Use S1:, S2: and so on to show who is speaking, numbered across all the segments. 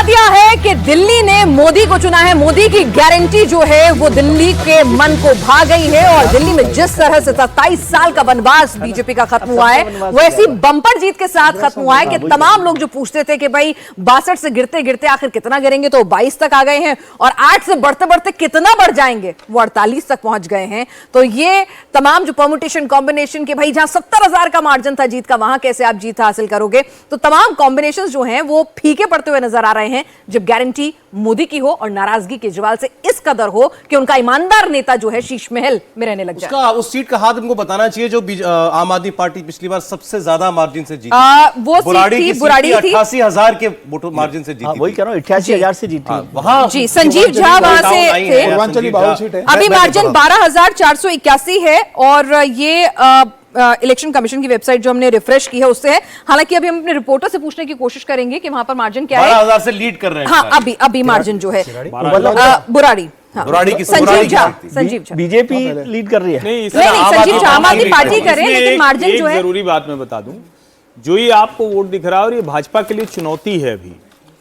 S1: दिया है कि दिल्ली ने मोदी को चुना है। मोदी की गारंटी जो है वो दिल्ली के मन को भा गई है और दिल्ली में जिस तरह से 27 साल का वनवास बीजेपी का खत्म हुआ है वो ऐसी बंपर जीत के साथ खत्म हुआ है कि तमाम लोग जो पूछते थे कि भाई 62 से गिरते गिरते आखिर कितना गिरेंगे, तो 22 तक आ गए हैं और 8 से बढ़ते बढ़ते कितना बढ़ जाएंगे, वो 48 तक पहुंच गए हैं। तो ये तमाम जो परम्यूटेशन कॉम्बिनेशन के भाई जहां 70,000 का मार्जिन था जीत का, वहां कैसे आप जीत हासिल करोगे, तो तमाम कॉम्बिनेशंस जो हैं वो फीके पड़ते हुए नजर आ रहे हैं जब गारंटी मोदी की हो और नाराजगी केजरीवाल से इस कदर हो कि उनका ईमानदार नेता जो है शीश महल में रहने लग जाए।
S2: उस सीट का हाथ उनको बताना चाहिए जो आम आदमी पार्टी पिछली बार सबसे ज्यादा मार्जिन से जीती। वो बुराड़ी थी 88,000 के वोटों मार्जिन से जीती।
S3: वही कह रहा हूं 88,000 से जीती।
S2: वहां
S1: जी संजीव झा वहां से थे। अभी मार्जिन 12,481 है और ये इलेक्शन कमीशन की वेबसाइट जो हमने रिफ्रेश की है उससे है। हालांकि अभी हम अपने रिपोर्टर से पूछने की कोशिश करेंगे कि वहां पर मार्जिन क्या है।
S2: 12,000 से लीड कर रहे हैं।
S1: हाँ, अभी मार्जिन जो है बुराड़ी की संजीव झा
S3: बीजेपी लीड कर रही है।
S1: नहीं संजीव झा आम आदमी पार्टी कर रहे हैं, लेकिन मार्जिन जो है।
S4: जरूरी बात मैं बता दूं, जो ये आपको वोट दिख रहा है और ये भाजपा के लिए चुनौती है। अभी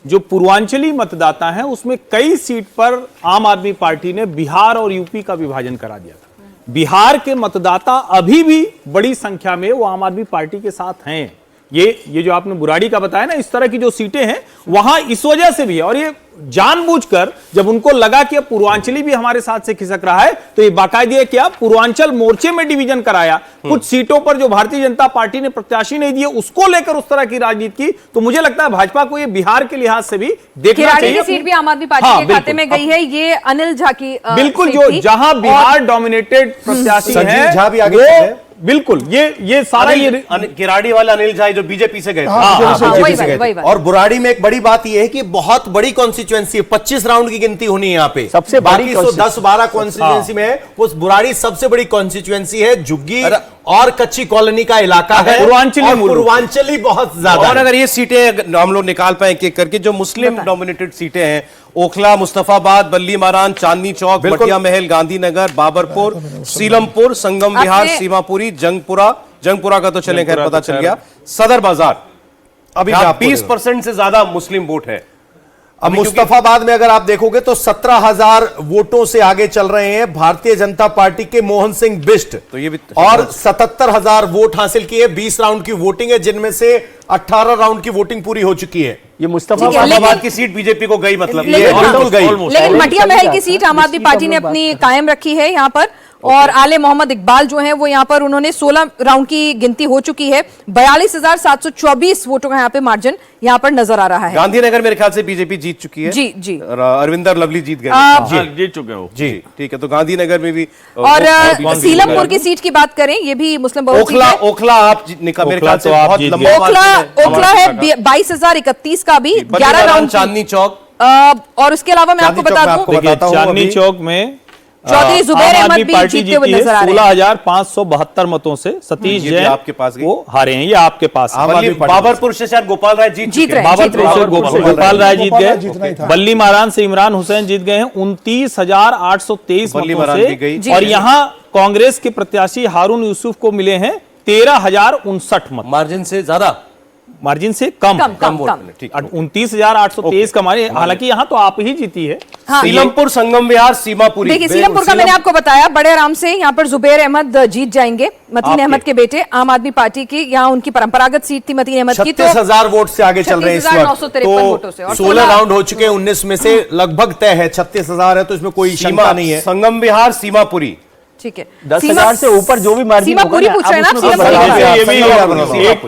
S4: जो पूर्वांचली मतदाता है उसमें कई सीट पर आम आदमी पार्टी ने बिहार और यूपी का विभाजन करा दिया था। बिहार के मतदाता अभी भी बड़ी संख्या में वो आम आदमी पार्टी के साथ हैं। ये जो आपने बुराड़ी का बताया ना, इस तरह की जो सीटें हैं वहां इस वजह से भी है। और ये जानबूझकर जब उनको लगा कि अब पूर्वांचली भी हमारे साथ से खिसक रहा है तो ये बाकायदे क्या पूर्वांचल मोर्चे में डिवीजन कराया। कुछ सीटों पर जो भारतीय जनता पार्टी ने प्रत्याशी नहीं दिए उसको लेकर उस तरह की राजनीति की। तो मुझे लगता है भाजपा को ये बिहार के लिहाज से भी देखना चाहिए।
S1: सीट भी आम आदमी पार्टी के खाते में गई है। ये अनिल झा की
S4: बिल्कुल जो जहां बिहार डोमिनेटेड प्रत्याशी है बिल्कुल ये सारा ये
S2: किराड़ी वाले अनिल झा जो बीजेपी से गए। और बुराड़ी में एक बड़ी बात यह है कि बहुत बड़ी कॉन्स्टिट्यूएंसी है, 25 राउंड की गिनती होनी है यहाँ पे। सबसे बाकी 10-12 कॉन्स्टिट्यूएंसी में उस बुराड़ी सबसे बड़ी कॉन्स्टिट्यूएंसी है। झुग्गी और कच्ची कॉलोनी का इलाका है, पूर्वांचली बहुत ज्यादा। और अगर ये सीटें हम लोग निकाल पाए एक एक करके, जो मुस्लिम डोमिनेटेड सीटें हैं, ओखला, मुस्तफाबाद, बल्ली मारान, चांदनी चौक, बटिया महल, गांधीनगर, बाबरपुर, सीलमपुर, संगम विहार, सीमापुरी, जंगपुरा का तो चले खैर पता चल गया, सदर बाजार, अभी 20% से ज्यादा मुस्लिम वोट है। अब मुस्तफाबाद में अगर आप देखोगे तो 17,000 वोटों से आगे चल रहे हैं भारतीय जनता पार्टी के मोहन सिंह बिष्ट, तो ये भी और 77,000 वोट हासिल किए। 20 राउंड की वोटिंग है जिनमें से 18 राउंड की वोटिंग पूरी हो चुकी है। ये मुस्तफाबाद की सीट बीजेपी को गई, मतलब बिल्कुल गई।
S1: लेकिन मटिया महल की सीट आम आदमी पार्टी ने अपनी कायम रखी है यहाँ पर। और आले मोहम्मद इकबाल जो हैं वो यहाँ पर उन्होंने 16 राउंड की गिनती हो चुकी है। 42,724 वोटों का यहाँ पे मार्जिन यहाँ पर नजर आ रहा है।
S2: गांधीनगर मेरे ख्याल से बीजेपी जीत चुकी है।
S1: जी
S2: अरविंदर लवली जीत गए,
S4: जीत चुके हो जी,
S2: ठीक है। तो गांधीनगर में भी
S1: और सीलमपुर की सीट की बात करें, ये भी मुस्लिम बहुल।
S2: ओखला आप मेरे ख्याल से बहुत लंबा
S1: ओखला है 22,031 का भी 11 राउंड।
S2: चांदनी चौक
S1: और उसके अलावा मैं आपको बता दूं
S4: चांदनी चौक में
S1: चौधरी जुबैर अहमद भी जीतते हुए नजर आ रहे हैं।
S4: 16,572 मतों से सतीश जैन
S2: आपके पास
S4: वो हारे हैं। ये आपके पास
S2: बाबरपुर से शायद गोपाल राय जीत रहे हैं।
S4: बाबरपुर से गोपाल राय जीत गए। बल्ली मारान से इमरान हुसैन जीत गए हैं 29,823 मतों से। और यहाँ कांग्रेस के प्रत्याशी हारून यूसुफ को मिले हैं 13,059 मत।
S2: मार्जिन से ज्यादा,
S4: मार्जिन से कम 29,823 का मार्जिन। हालांकि यहाँ तो आप ही जीती है।
S2: सीलमपुर, संगम विहार, सीमापुरी।
S1: देखिए सीलमपुर का मैंने आपको बताया बड़े आराम से यहाँ पर जुबैर अहमद जीत जाएंगे, मतीन अहमद के बेटे, आम आदमी पार्टी की। यहाँ उनकी परंपरागत सीट थी मतीन अहमद की।
S2: 36,000 वोट से आगे चल रहे हैं इस वक्त। 16 राउंड हो चुके हैं, 19 में से लगभग तय है। 36,000 है तो इसमें कोई शंका नहीं है। संगम विहार, सीमापुरी,
S1: ठीक है।
S3: 10,000 से ऊपर जो भी मार्जिन
S1: सीमापुरी पूछ रहे हैं ना,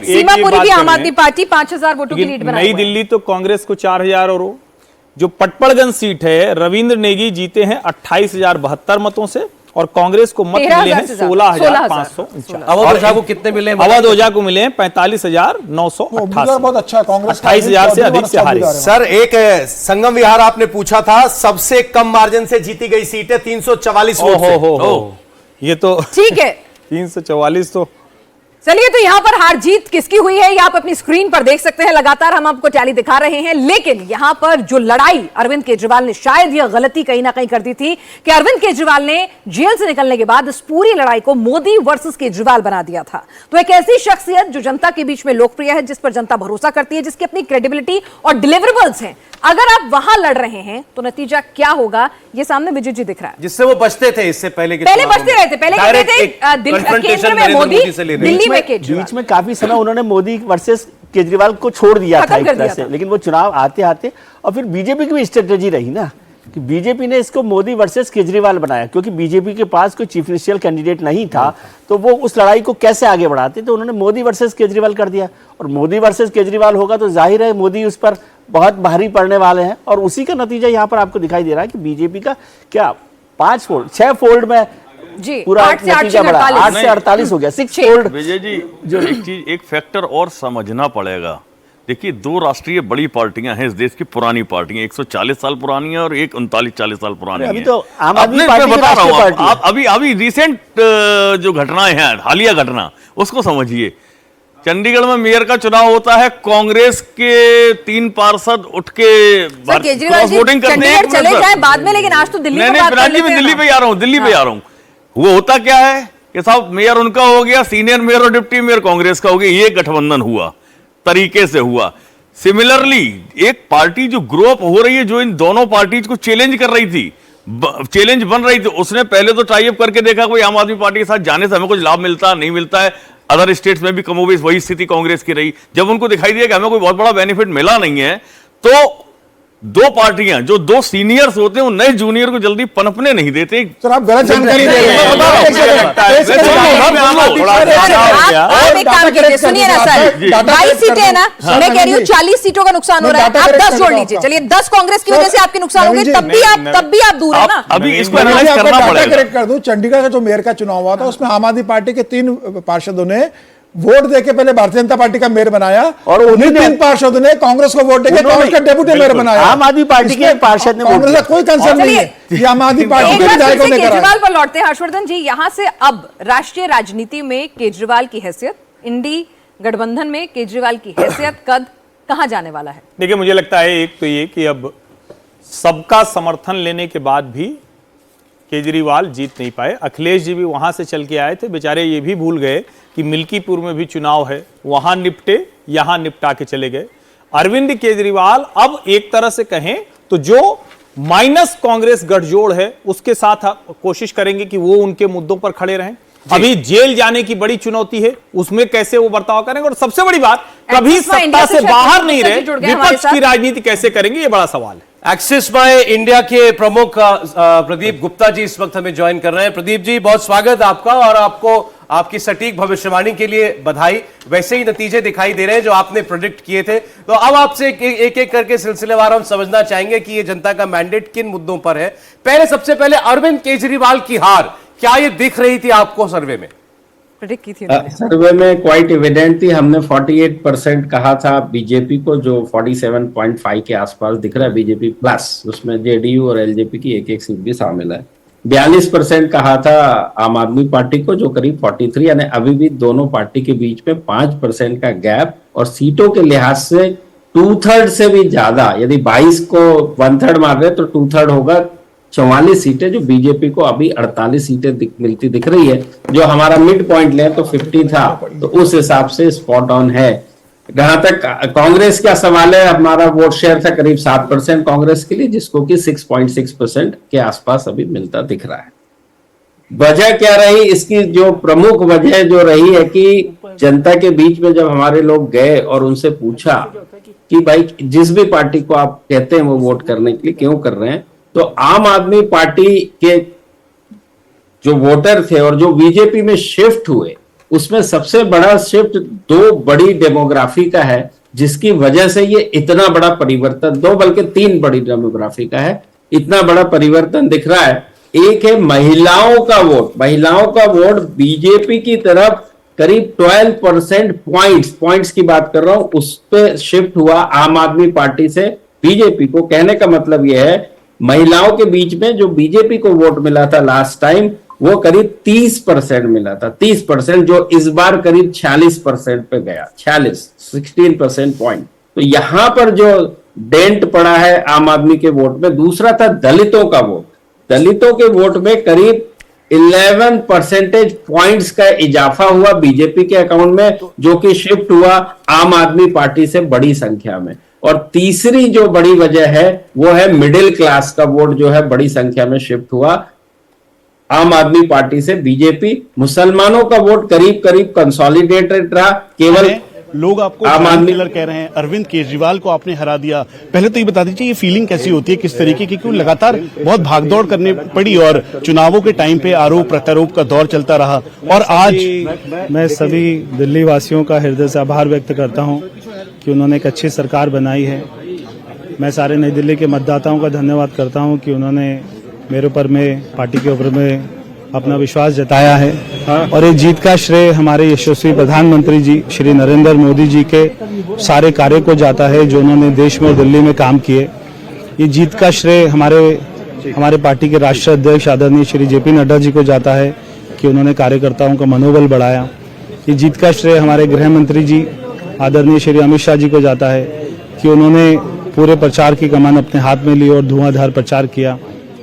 S1: सीमापुरी भी आम आदमी पार्टी 5,000 वोटों की लीड बना।
S4: नई दिल्ली तो कांग्रेस को 4,000 और जो पटपड़गंज सीट है रविंद्र नेगी जीते हैं 28,072 मतों से और कांग्रेस को मत मिले हैं 16,549।
S2: अवध ओझा को कितने मिले?
S4: अवध ओझा को मिले हैं 45,988।
S5: बहुत अच्छा है, कांग्रेस
S4: 28,000 से अधिक से हारे।
S2: सर एक संगम विहार आपने पूछा था, सबसे कम मार्जिन से जीती गई सीट है 344 वोट।
S4: ये तो
S1: ठीक है
S4: 344 तो
S1: चलिए, तो यहां पर हार जीत किसकी हुई है ये आप अपनी स्क्रीन पर देख सकते हैं। लगातार हम आपको टैली दिखा रहे हैं, लेकिन यहां पर जो लड़ाई अरविंद केजरीवाल ने, शायद यह गलती कहीं ना कहीं कर दी थी कि अरविंद केजरीवाल ने जेल से निकलने के बाद इस पूरी लड़ाई को मोदी वर्सेस केजरीवाल बना दिया था। तो एक ऐसी शख्सियत जो जनता के बीच में लोकप्रिय है, जिस पर जनता भरोसा करती है, जिसकी अपनी क्रेडिबिलिटी और डिलीवरेबल्स हैं, अगर आप वहां लड़ रहे हैं तो नतीजा क्या होगा ये सामने विजय जी दिख रहा है।
S2: जिससे वो बचते थे इससे पहले
S1: बचते रहे थे, पहले कहते थे केंद्र में मोदी, दिल्ली में केजरीवाल।
S3: बीच में काफी समय उन्होंने मोदी वर्सेस केजरीवाल को छोड़ दिया था एक तरह से, लेकिन वो चुनाव आते आते, और फिर बीजेपी की भी स्ट्रेटेजी रही ना कि बीजेपी ने इसको मोदी वर्सेस केजरीवाल बनाया, क्योंकि बीजेपी के पास कोई चीफ मिनिस्टरियल कैंडिडेट नहीं था, तो वो उस लड़ाई को कैसे आगे बढ़ाते, तो उन्होंने मोदी वर्सेस केजरीवाल कर दिया। और मोदी वर्सेस केजरीवाल होगा तो जाहिर है मोदी उस पर बहुत भारी पड़ने वाले हैं, और उसी का नतीजा यहाँ पर आपको दिखाई दे रहा है कि बीजेपी का क्या 5 फोल्ड 6 फोल्ड में
S1: जी
S3: पूरा नतीजा बढ़ा, 8 से 48 हो गया, 6 फोल्ड।
S5: विजय जी, जो एक चीज, एक फैक्टर और समझना पड़ेगा। देखिए, 2 राष्ट्रीय बड़ी पार्टियां हैं इस देश की, पुरानी पार्टियां, 140 साल पुरानी है और एक 39-40 साल पुरानी है।
S3: अभी तो आम आदमी
S5: मैं
S3: पार्टी
S5: बता रहा हूँ,
S3: पार्टी है।
S5: आप अभी रिसेंट जो घटनाएं हैं, हालिया घटना, उसको समझिए। चंडीगढ़ में मेयर का चुनाव होता है, कांग्रेस के 3 पार्षद उठ के
S1: वोटिंग करते हैं, चले जाए बाद में, लेकिन आज तो दिल्ली
S5: नहीं, मैं दिल्ली पे आ रहा हूँ, दिल्ली पे आ रहा हूँ। वो होता क्या है कि साहब मेयर उनका हो गया, सीनियर मेयर और डिप्टी मेयर कांग्रेस का हो गया, ये गठबंधन हुआ, तरीके से हुआ। सिमिलरली एक पार्टी जो ग्रो अप हो रही है, जो इन दोनों पार्टीज को चैलेंज कर रही थी, चैलेंज बन रही थी, उसने पहले तो टाई अप करके देखा कोई आम आदमी पार्टी के साथ जाने से हमें कुछ लाभ मिलता नहीं मिलता है। अदर स्टेट्स में भी कमोबेश वही स्थिति कांग्रेस की रही। जब उनको दिखाई दिया कि हमें कोई बहुत बड़ा बेनिफिट मिला नहीं है, तो 2 पार्टियां जो 2 सीनियर्स होते हैं, वो नए जूनियर को जल्दी पनपने नहीं देते।
S6: सर, आप गलत जानकारी दे रहे हैं।
S1: आप एक काम कीजिए, सुनिए ना सर, 22 सीटें है ना, मैं कह रही हूँ 40 सीटों का नुकसान हो रहा है, आप 10 जोड़ लीजिए। चलिए, 10 कांग्रेस की वजह से आपके नुकसान होंगे, तब भी आप दूर है ना।
S5: अभी इसको एनालाइज करना पड़ेगा।
S6: करेक्ट कर दूं, चंडीगढ़ का जो मेयर का चुनाव हुआ था, उसमें आम आदमी पार्टी के 3 पार्षदों ने वोट देके पहले भारतीय जनता पार्टी का मेयर बनाया, और उन्हीं 3 पार्षदों ने कांग्रेस को वोट देके कांग्रेस का डेप्यूटी मेयर बनाया।
S3: आम आदमी पार्टी के पार्षद ने
S6: कांग्रेस का कोई कंसर्न नहीं है, ये आम आदमी पार्टी के विधायकों ने करा।
S1: केजरीवाल पर लौटते हैं हर्षवर्धन जी, यहां से अब राष्ट्रीय राजनीति में केजरीवाल की हैसियत, इंडी गठबंधन में केजरीवाल की हैसियत, कद कहां जाने वाला है?
S4: देखिए, मुझे लगता है एक तो ये कि अब सबका समर्थन लेने के बाद भी केजरीवाल जीत नहीं पाए। अखिलेश जी भी वहां से चल के आए थे, बेचारे ये भी भूल गए कि मिल्कीपुर में भी चुनाव है, वहां निपटे, यहां निपटा के चले गए। अरविंद केजरीवाल अब एक तरह से कहें तो जो माइनस कांग्रेस गठजोड़ है, उसके साथ कोशिश करेंगे कि वो उनके मुद्दों पर खड़े रहें। अभी जेल जाने की बड़ी चुनौती है, उसमें कैसे वो बर्ताव करेंगे, और सबसे बड़ी बात, कभी सत्ता से बाहर नहीं रहे, विपक्ष की राजनीति कैसे करेंगे, ये बड़ा सवाल है।
S2: एक्सिस बाय इंडिया के प्रमुख प्रदीप गुप्ता जी इस वक्त हमें ज्वाइन कर रहे हैं। प्रदीप जी, बहुत स्वागत आपका, और आपको आपकी सटीक भविष्यवाणी के लिए बधाई। वैसे ही नतीजे दिखाई दे रहे हैं जो आपने प्रेडिक्ट किए थे। तो अब आपसे एक एक करके सिलसिलेवार हम समझना चाहेंगे कि ये जनता का मैंडेट किन मुद्दों पर है। सबसे पहले अरविंद केजरीवाल की हार क्या ये दिख रही थी आपको सर्वे में?
S1: प्रेडिक्ट की थी
S7: सर्वे में क्वाइट एविडेंट थी। हमने 48% कहा था बीजेपी को, जो 47.5 के आसपास दिख रहा है बीजेपी प्लस, उसमें जेडीयू और एलजेपी की एक सीट भी शामिल है। 42% कहा था आम आदमी पार्टी को, जो करीब 43, यानी अभी भी दोनों पार्टी के बीच में 5% का गैप, और सीटों के लिहाज से 2/3 से भी ज्यादा, यदि 22 को 1/3 मार रहे तो 2/3 होगा। 44 सीटें जो बीजेपी को अभी 48 सीटें मिलती दिख रही है, जो हमारा मिड पॉइंट ले तो 50 था, तो उस हिसाब से स्पॉट ऑन है। जहां तक कांग्रेस का सवाल है, हमारा वोट शेयर था करीब 7% कांग्रेस के लिए, जिसको कि 6.6% के आसपास अभी मिलता दिख रहा है। वजह क्या रही इसकी? जो प्रमुख वजह जो रही है कि जनता के बीच में जब हमारे लोग गए और उनसे पूछा कि भाई जिस भी पार्टी को आप कहते हैं वो वोट करने के लिए क्यों कर रहे हैं, तो आम आदमी पार्टी के जो वोटर थे और जो बीजेपी में शिफ्ट हुए, उसमें सबसे बड़ा शिफ्ट 2 बड़ी डेमोग्राफी का है, जिसकी वजह से ये इतना बड़ा परिवर्तन, 2 बल्कि 3 बड़ी डेमोग्राफी का है, इतना बड़ा परिवर्तन दिख रहा है। एक है महिलाओं का वोट। महिलाओं का वोट बीजेपी की तरफ करीब 12% पॉइंट्स की बात कर रहा हूं, उस पे शिफ्ट हुआ आम आदमी पार्टी से बीजेपी को। कहने का मतलब यह है, महिलाओं के बीच में जो बीजेपी को वोट मिला था लास्ट टाइम, वो करीब 30% मिला था, 30%, जो इस बार करीब 46% पे गया, 16% पॉइंट। तो यहां पर जो डेंट पड़ा है आम आदमी के वोट में। दूसरा था दलितों का वोट, दलितों के वोट में करीब 11 परसेंटेज पॉइंट्स का इजाफा हुआ बीजेपी के अकाउंट में, जो कि शिफ्ट हुआ आम आदमी पार्टी से बड़ी संख्या में। और तीसरी जो बड़ी वजह है वो है मिडिल क्लास का वोट जो है बड़ी संख्या में शिफ्ट हुआ आम आदमी पार्टी से बीजेपी। मुसलमानों का वोट करीब करीब कंसोलिडेटेड रहा, केवल
S8: लोग आपको
S7: आम आदमी
S8: किलर कह रहे हैं, अरविंद केजरीवाल को आपने हरा दिया। पहले तो ये बता दीजिए ये फीलिंग कैसी होती है, किस तरीके की, क्योंकि लगातार बहुत भागदौड़ करनी पड़ी और चुनावों के टाइम पे आरोप प्रत्यारोप का दौर चलता रहा। और आज
S9: मैं सभी दिल्ली वासियों का हृदय से आभार व्यक्त करता हूं कि उन्होंने एक अच्छी सरकार बनाई है। मैं सारे नई दिल्ली के मतदाताओं का धन्यवाद करता हूं कि उन्होंने मेरे ऊपर में, पार्टी के ऊपर में अपना विश्वास जताया है। और ये जीत का श्रेय हमारे यशस्वी प्रधानमंत्री जी श्री नरेंद्र मोदी जी के सारे कार्य को जाता है, जो उन्होंने देश में और दिल्ली में काम किए। ये जीत का श्रेय हमारे पार्टी के राष्ट्रीय अध्यक्ष आदरणीय श्री जेपी नड्डा जी को जाता है कि उन्होंने कार्यकर्ताओं का मनोबल बढ़ाया। ये जीत का श्रेय हमारे गृह मंत्री जी आदरणीय श्री अमित शाह जी को जाता है कि उन्होंने पूरे प्रचार की कमान अपने हाथ में ली और धुआंधार प्रचार किया।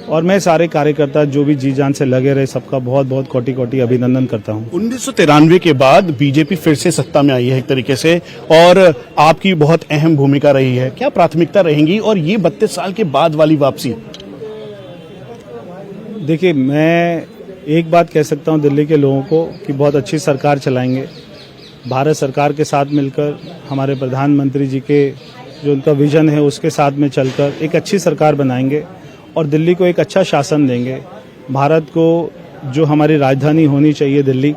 S9: और मैं सारे कार्यकर्ता जो भी जी जान से लगे रहे, सबका बहुत बहुत कोटि कोटि अभिनंदन करता हूं।
S8: 1993 के बाद बीजेपी फिर से सत्ता में आई है एक तरीके से, और आपकी बहुत अहम भूमिका रही है। क्या प्राथमिकता रहेंगी और ये 32 साल के बाद वाली वापसी?
S9: देखिए, मैं एक बात कह सकता हूं दिल्ली के लोगों को कि बहुत अच्छी सरकार चलाएंगे। भारत सरकार के साथ मिलकर, हमारे प्रधानमंत्री जी के जो उनका विजन है उसके साथ में चलकर एक अच्छी सरकार बनाएंगे और दिल्ली को एक अच्छा शासन देंगे। भारत को जो हमारी राजधानी होनी चाहिए दिल्ली,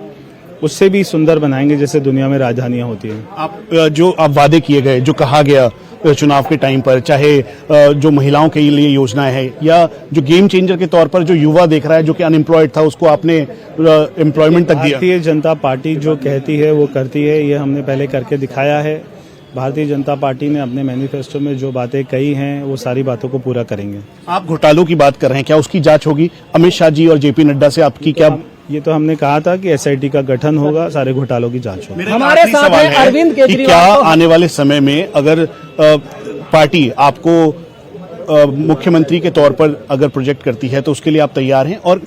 S9: उससे भी सुंदर बनाएंगे जैसे दुनिया में राजधानियां होती हैं।
S8: आप वादे किए गए, जो कहा गया चुनाव के टाइम पर, चाहे जो महिलाओं के लिए योजनाएं हैं या जो गेम चेंजर के तौर पर जो युवा देख रहा है जो कि अनएम्प्लॉयड था उसको आपने एम्प्लॉयमेंट तक दिया।
S9: भारतीय जनता पार्टी जो कहती है वो करती है, ये हमने पहले करके दिखाया है। भारतीय जनता पार्टी ने अपने मैनिफेस्टो में जो बातें कही हैं वो सारी बातों को पूरा करेंगे।
S8: आप घोटालों की बात कर रहे हैं, क्या उसकी जांच होगी? अमित शाह जी और जेपी नड्डा से आपकी क्या?
S9: ये तो हमने कहा था कि एसआईटी का गठन होगा, सारे घोटालों की जांच होगी।
S8: हमारे साथ है अरविंद केजरीवाल। क्या आने वाले समय में अगर पार्टी आपको मुख्यमंत्री के तौर पर अगर प्रोजेक्ट करती है तो उसके लिए आप तैयार हैं? और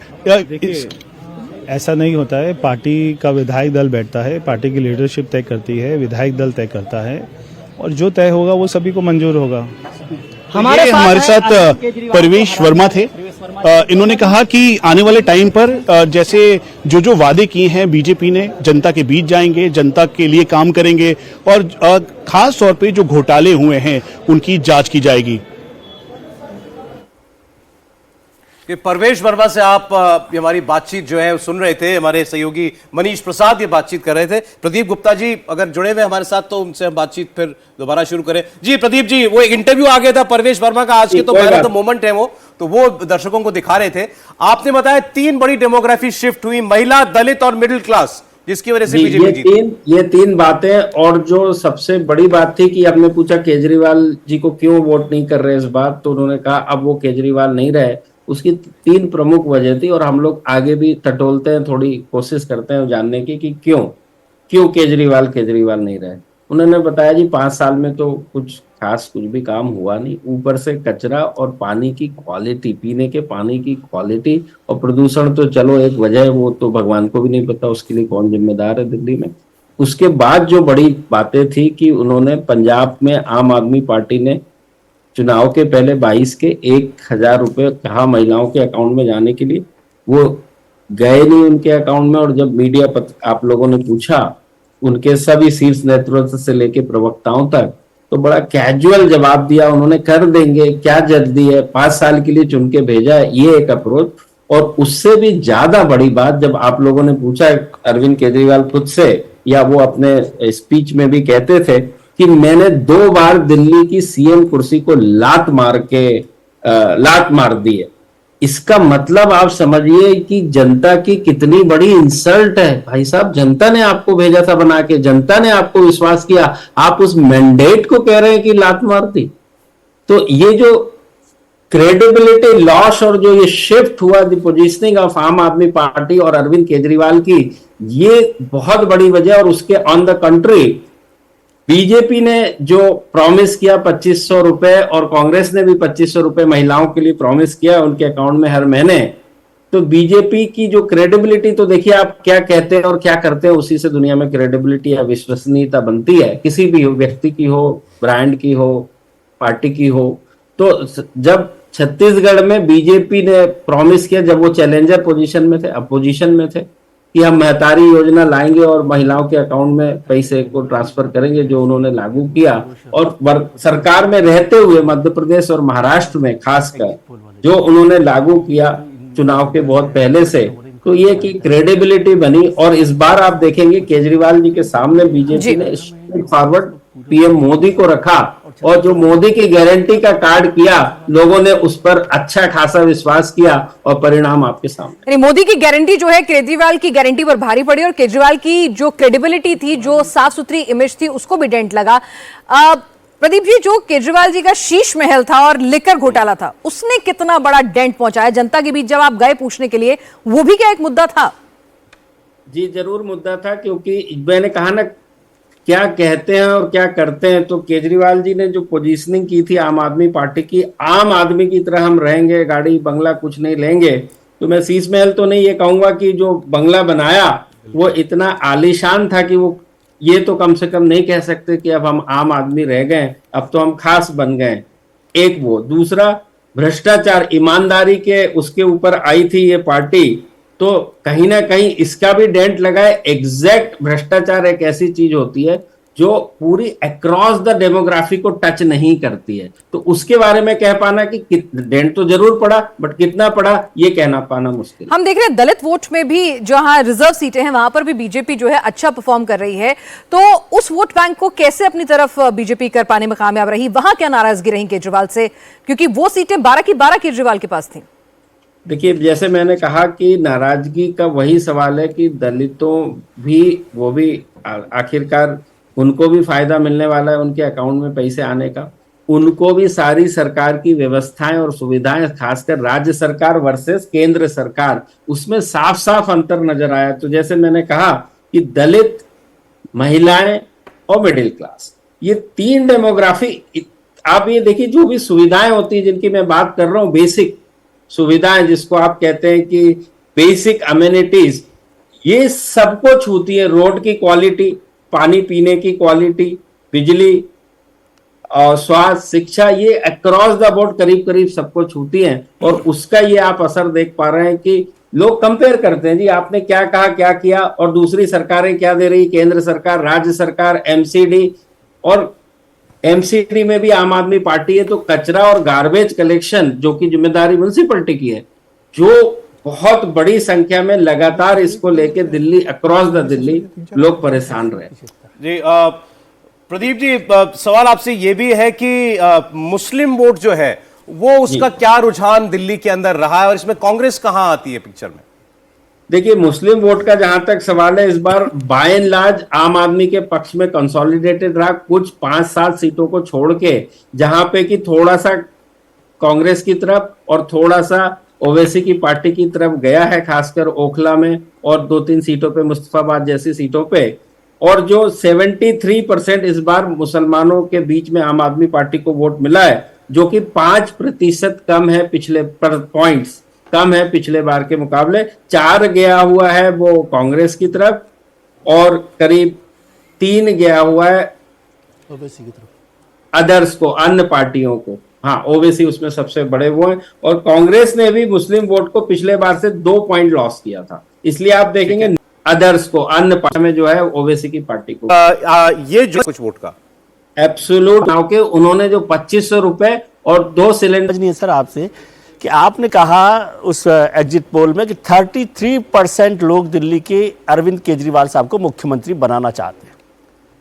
S9: ऐसा नहीं होता है, पार्टी का विधायक दल बैठता है, पार्टी की लीडरशिप तय करती है, विधायक दल तय करता है और जो तय होगा वो सभी को मंजूर होगा।
S8: हमारे साथ परवेश वर्मा थे। इन्होंने कहा कि आने वाले टाइम पर जैसे जो वादे किए हैं बीजेपी ने, जनता के बीच जाएंगे, जनता के लिए काम करेंगे और खास तौर पे जो घोटाले हुए हैं उनकी जांच की जाएगी।
S2: कि परवेश वर्मा से आप हमारी बातचीत जो है सुन रहे थे, हमारे सहयोगी मनीष प्रसाद ये बातचीत कर रहे थे। प्रदीप गुप्ता जी अगर जुड़े हुए हमारे साथ तो उनसे हम बातचीत फिर दोबारा शुरू करें। जी प्रदीप जी, वो एक इंटरव्यू आ गया था परवेश वर्मा का आज के, तो पहला तो मोमेंट है वो दर्शकों को दिखा रहे थे। आपने बताया 3 बड़ी डेमोग्राफी शिफ्ट हुई, महिला, दलित और मिडिल क्लास, जिसकी वजह से बीजेपी जीती।
S7: ये 3 बातें। और जो सबसे बड़ी बात थी कि आपने पूछा केजरीवाल जी को क्यों वोट नहीं कर रहे इस बार, तो उन्होंने कहा अब वो केजरीवाल नहीं रहे। उसकी 3 प्रमुख वजह थी और हम लोग आगे भी टटोलते हैं, थोड़ी कोशिश करते हैं जानने की कि क्यों केजरीवाल नहीं रहे। उन्होंने बताया जी 5 साल में तो कुछ भी काम हुआ नहीं, ऊपर से कचरा और पानी की क्वालिटी, पीने के पानी की क्वालिटी और प्रदूषण तो चलो एक वजह है, वो तो भगवान को भी नहीं पता उसके लिए कौन जिम्मेदार है दिल्ली में। उसके बाद जो बड़ी बातें थी कि उन्होंने पंजाब में आम आदमी पार्टी ने चुनाव के पहले 22 के 1000 रुपए कहा महिलाओं के अकाउंट में जाने के लिए, वो गए नहीं उनके अकाउंट में। और जब मीडिया आप लोगों ने पूछा उनके सभी शीर्ष नेतृत्व से लेके प्रवक्ताओं तक, तो बड़ा कैजुअल जवाब दिया उन्होंने, कर देंगे, क्या जल्दी है, 5 साल के लिए चुन के भेजा है, ये एक अप्रोच। और उससे भी ज्यादा बड़ी बात जब आप लोगों ने पूछा, अरविंद केजरीवाल खुद से या वो अपने स्पीच में भी कहते थे कि मैंने 2 बार दिल्ली की सीएम कुर्सी को लात मार दी है। इसका मतलब आप समझिए कि जनता की कितनी बड़ी इंसल्ट है। भाई साहब, जनता ने आपको भेजा था बना के, जनता ने आपको विश्वास किया, आप उस मैंडेट को कह रहे हैं कि लात मार दी। तो ये जो क्रेडिबिलिटी लॉस और जो ये शिफ्ट हुआ द पोजीशनिंग ऑफ आम आदमी पार्टी और अरविंद केजरीवाल की, ये बहुत बड़ी वजह। और उसके ऑन द कंट्री बीजेपी ने जो प्रॉमिस किया 2500 रुपए, और कांग्रेस ने भी 2500 रुपए महिलाओं के लिए प्रॉमिस किया उनके अकाउंट में हर महीने, तो बीजेपी की जो क्रेडिबिलिटी, तो देखिए आप क्या कहते हैं और क्या करते हैं, उसी से दुनिया में क्रेडिबिलिटी या विश्वसनीयता बनती है, किसी भी व्यक्ति की हो, ब्रांड की हो, पार्टी की हो। तो जब छत्तीसगढ़ में बीजेपी ने प्रॉमिस किया, जब वो चैलेंजर पोजीशन में थे, अपोजिशन में थे, कि हम महतारी योजना लाएंगे और महिलाओं के अकाउंट में पैसे को ट्रांसफर करेंगे, जो उन्होंने लागू किया, और सरकार में रहते हुए मध्य प्रदेश और महाराष्ट्र में खासकर जो उन्होंने लागू किया चुनाव के बहुत पहले से, तो ये कि क्रेडिबिलिटी बनी। और इस बार आप देखेंगे केजरीवाल जी के सामने बीजेपी ने स्ट्रेट फॉरवर्ड पीएम मोदी को रखा, और जो मोदी की गारंटी का कार्ड किया, लोगों ने उस पर अच्छा खासा विश्वास किया, और परिणाम आपके सामने।
S1: मोदी की गारंटी जो है केजरीवाल की गारंटी पर भारी पड़ी, और केजरीवाल की जो क्रेडिबिलिटी थी, जो साफ सुथरी इमेज थी, उसको भी डेंट लगा। प्रदीप जी, जो केजरीवाल जी का शीश महल था और लिकर घोटाला था, उसने कितना बड़ा डेंट पहुंचाया जनता के बीच? जब आप गए पूछने के लिए, वो भी क्या एक मुद्दा था?
S7: जी जरूर मुद्दा था, क्योंकि मैंने कहा ना क्या कहते हैं और क्या करते हैं। तो केजरीवाल जी ने जो पोजीशनिंग की थी आम आदमी पार्टी की, आम आदमी की तरह हम रहेंगे, गाड़ी बंगला कुछ नहीं लेंगे, तो मैं शीश महल तो नहीं ये कहूंगा कि जो बंगला बनाया वो इतना आलीशान था कि वो ये तो कम से कम नहीं कह सकते कि अब हम आम आदमी रह गए, अब तो हम खास बन गए। एक वो, दूसरा भ्रष्टाचार ईमानदारी के उसके ऊपर आई थी ये पार्टी, तो कहीं ना कहीं इसका भी डेंट लगा है। एग्जैक्ट भ्रष्टाचार एक ऐसी चीज होती है जो पूरी अक्रॉस द डेमोग्राफी को टच नहीं करती है, तो उसके बारे में कह पाना कि डेंट तो जरूर पड़ा, बट कितना पड़ा ये कहना पाना मुश्किल।
S1: हम देख रहे हैं दलित वोट में भी, जहां रिजर्व सीटें हैं वहां पर भी बीजेपी जो है अच्छा परफॉर्म कर रही है, तो उस वोट बैंक को कैसे अपनी तरफ बीजेपी कर पाने में कामयाब रही? वहां क्या नाराजगी रही केजरीवाल से, क्योंकि वो सीटें 12 की 12 केजरीवाल के पास थी?
S7: देखिए, जैसे मैंने कहा कि नाराजगी का वही सवाल है कि दलितों भी, वो भी आखिरकार उनको भी फायदा मिलने वाला है उनके अकाउंट में पैसे आने का, उनको भी सारी सरकार की व्यवस्थाएं और सुविधाएं, खासकर राज्य सरकार वर्सेस केंद्र सरकार, उसमें साफ साफ अंतर नजर आया। तो जैसे मैंने कहा कि दलित, महिलाएं और मिडिल क्लास, ये तीन डेमोग्राफी, आप ये देखिए जो भी सुविधाएं होती है जिनकी मैं बात कर रहा हूँ, बेसिक सुविधाएं जिसको आप कहते हैं कि बेसिक अमेनिटीज, ये सबको छूती है। रोड की क्वालिटी, पानी पीने की क्वालिटी, बिजली और स्वास्थ्य, शिक्षा, ये अक्रॉस द बोर्ड करीब करीब सबको छूती हैं। और उसका ये आप असर देख पा रहे हैं कि लोग कंपेयर करते हैं, जी आपने क्या कहा, क्या किया, और दूसरी सरकारें क्या दे रही, केंद्र सरकार, राज्य सरकार, एमसीडी, और एमसीडी में भी आम आदमी पार्टी है, तो कचरा और गार्बेज कलेक्शन जो कि जिम्मेदारी म्युनिसिपैलिटी की है, जो बहुत बड़ी संख्या में लगातार इसको लेके दिल्ली, अक्रॉस द दिल्ली लोग परेशान रहे।
S2: जी प्रदीप जी, सवाल आपसे ये भी है कि मुस्लिम वोट जो है वो उसका क्या रुझान दिल्ली के अंदर रहा है, और इसमें कांग्रेस कहां आती है पिक्चर में?
S7: देखिए, मुस्लिम वोट का जहां तक सवाल है, इस बार बाय एंड लार्ज आम आदमी के पक्ष में कंसोलिडेटेड रहा, कुछ 5-7 सीटों को छोड़ के, जहां पे कि थोड़ा सा कांग्रेस की तरफ और थोड़ा सा ओवैसी की पार्टी की तरफ गया है, खासकर ओखला में और 2-3 सीटों पे, मुस्तफाबाद जैसी सीटों पे। और जो 73% इस बार मुसलमानों के बीच में आम आदमी पार्टी को वोट मिला है, जो कि 5% कम है, पिछले पॉइंट्स कम है पिछले बार के मुकाबले। 4 गया हुआ है वो कांग्रेस की तरफ, और करीब 3 गया हुआ है ओवैसी की तरफ, अदर्स को, अन्य पार्टियों को। हाँ, ओवैसी उसमें सबसे बड़े वो हैं, और कांग्रेस ने भी मुस्लिम वोट को पिछले बार से 2 पॉइंट लॉस किया था, इसलिए आप देखेंगे अदर्स को, अन्य पार्टी में जो है ओवैसी की पार्टी को
S2: ये जो कुछ वोट का
S7: एब्सोल्यूट के, उन्होंने जो 2500 रुपए और 2 सिलेंडर।
S3: नहीं है सर आपसे कि आपने कहा उस एग्जिट पोल में कि 33% लोग दिल्ली के अरविंद केजरीवाल साहब को मुख्यमंत्री बनाना चाहते हैं।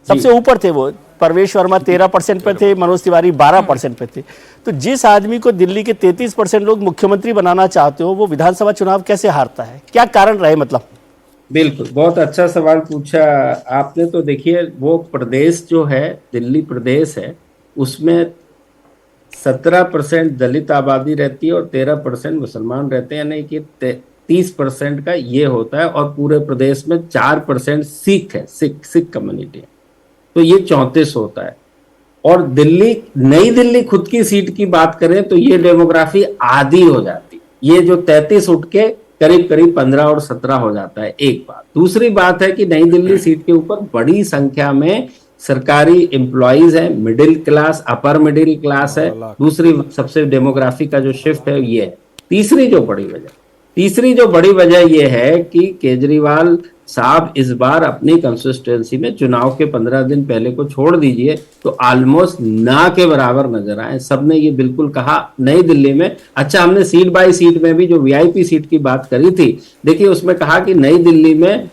S3: सबसे ऊपर थे वो, परवेश वर्मा 13% पे थे, मनोज तिवारी 12% पे थे। तो जिस आदमी को दिल्ली के 33% लोग मुख्यमंत्री बनाना चाहते हो, वो विधानसभा चुनाव कैसे हारता है? क्या कारण रहे? मतलब
S7: बिल्कुल, बहुत अच्छा सवाल पूछा आपने। तो देखिए, वो प्रदेश जो है, दिल्ली प्रदेश है, उसमें 17% दलित आबादी रहती है और 13% मुसलमान रहते हैं, यानी कि 30% का ये होता है। और पूरे प्रदेश में 4% सिख है, सिख कम्युनिटी है, तो ये 34 होता है। और दिल्ली, नई दिल्ली खुद की सीट की बात करें तो ये डेमोग्राफी आधी हो जाती, ये जो 33 उठ के करीब करीब 15 और 17 हो जाता है। एक बात। दूसरी बात है कि नई दिल्ली सीट के ऊपर बड़ी संख्या में सरकारी एम्प्लॉइज है, middle class, upper middle class है। दूसरी सबसे डेमोग्राफी का जो शिफ्ट है ये है। तीसरी जो बड़ी वजह ये है कि केजरीवाल साहब इस बार अपनी कंसिस्टेंसी में चुनाव के 15 दिन पहले को छोड़ दीजिए तो ऑलमोस्ट ना के बराबर नजर आए। सबने ये बिल्कुल कहा नई दिल्ली में। अच्छा, हमने सीट बाय सीट में भी जो वीआईपी सीट की बात करी थी, देखिए उसमें कहा कि नई दिल्ली में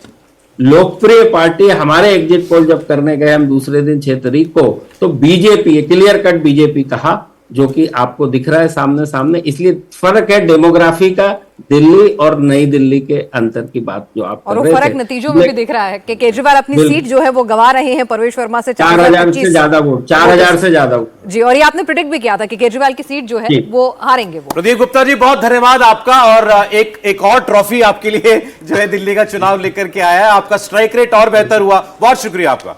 S7: लोकप्रिय पार्टी, हमारे एग्जिट पोल जब करने गए हम दूसरे दिन 6 तारीख को, तो बीजेपी, क्लियर कट बीजेपी कहा, जो कि आपको दिख रहा है सामने सामने। इसलिए फर्क है डेमोग्राफी का, दिल्ली और नई दिल्ली के अंतर की बात जो आप
S1: और वो फर्क नतीजों में भी दिख रहा है कि केजरीवाल अपनी सीट जो है वो गवा रहे हैं परवेश वर्मा से
S7: 4000 से ज्यादा वोट, 4000 से ज्यादा वोट
S1: जी। और ये आपने प्रिडिक्ट भी किया था कि केजरीवाल की सीट जो है वो हारेंगे वो।
S2: प्रदीप गुप्ता जी, बहुत धन्यवाद आपका। और एक और ट्रॉफी आपके लिए जो है दिल्ली का चुनाव लेकर के आया है। आपका स्ट्राइक रेट और बेहतर हुआ, बहुत शुक्रिया आपका।